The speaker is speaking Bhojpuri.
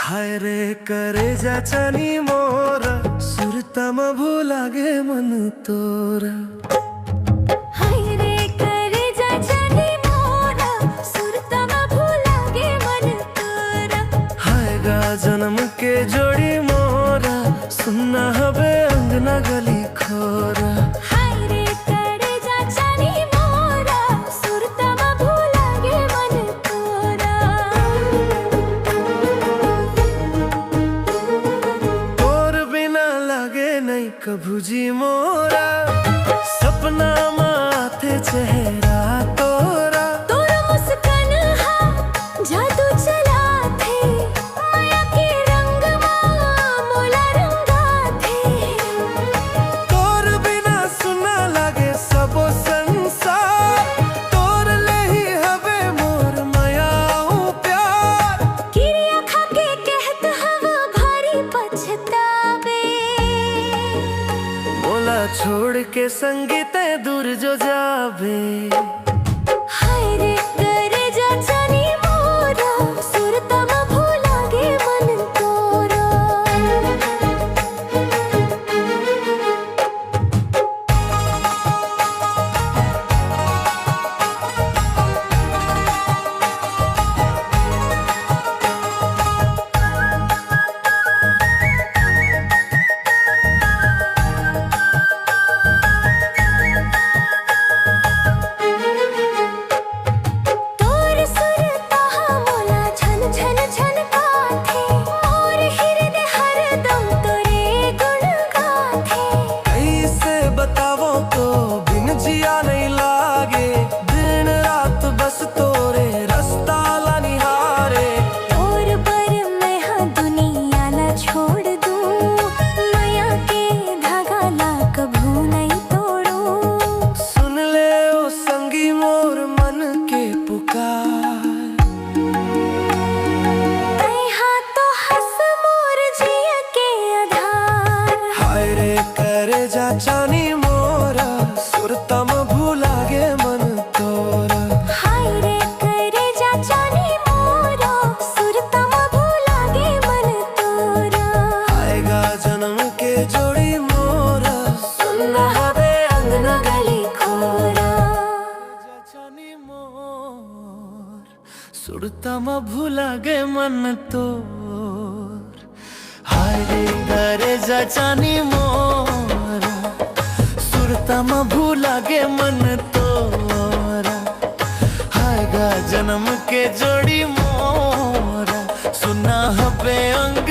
हाय रे करे जाचानी मोरा सुरतम भूलागे मन तोरा। हाय रे करे जाचानी मोरा सुरतम भूलागे मन तोरा। हाय गा जन्म के जोड़ी मोरा सुनना हबे अंगना गली खोरा। हाय रे करे जाचानी मोरा सुरतम भूलागे मन तोरा। तोर बिना लागे नहीं कभू जी मोरा सपना माथे चेहरा तोरा। तोरा मुस्कान हा जादू चला थे माया के रंग मोला रंगा थे। तोर बिना सुना लागे सबो संसार तोर ले ही हवे मोर माया प्यार। किरिया खा के कहत हवा भारी पछतावे मोला छोड़ के संगीत दूर जो जावे। हाय रे करे जाचानी मोरा सुरतम भूलागे मन तोरा। तोर सुरता मोला छन छन छन गाथे और हृदय हरदम तोरे गुण गाथे। कैसे बतावो तो बिन जिया नहीं लागे दिन रात बस तोरे रास्ता ला निहारे। और पर मैं हाँ दुनिया ला छोड़ दूं माया के धागा ला कभू नहीं तोड़ूं। सुन ले ओ संगी मोर मन के पुकार। तै हाँ तो हंस मोर जिया के आधार। हाय रे करे जाचानी मोरा सुरतम भूलागे मन तोरा। हाय रे करे जाचानी मोरा सुरतम भूलागे मन तोरा। हाय गा जन्म के जोड़ी मोरा सुनना हवे अंगना गली खोरा। जाचानी मोर सुरतम भूलागे मन तोर। हाय रे करे जाचानी मोरा सुरतम भूलागे मन तोरा। हाय गा जन्म के जोड़ी मोरा सुना हबे अंग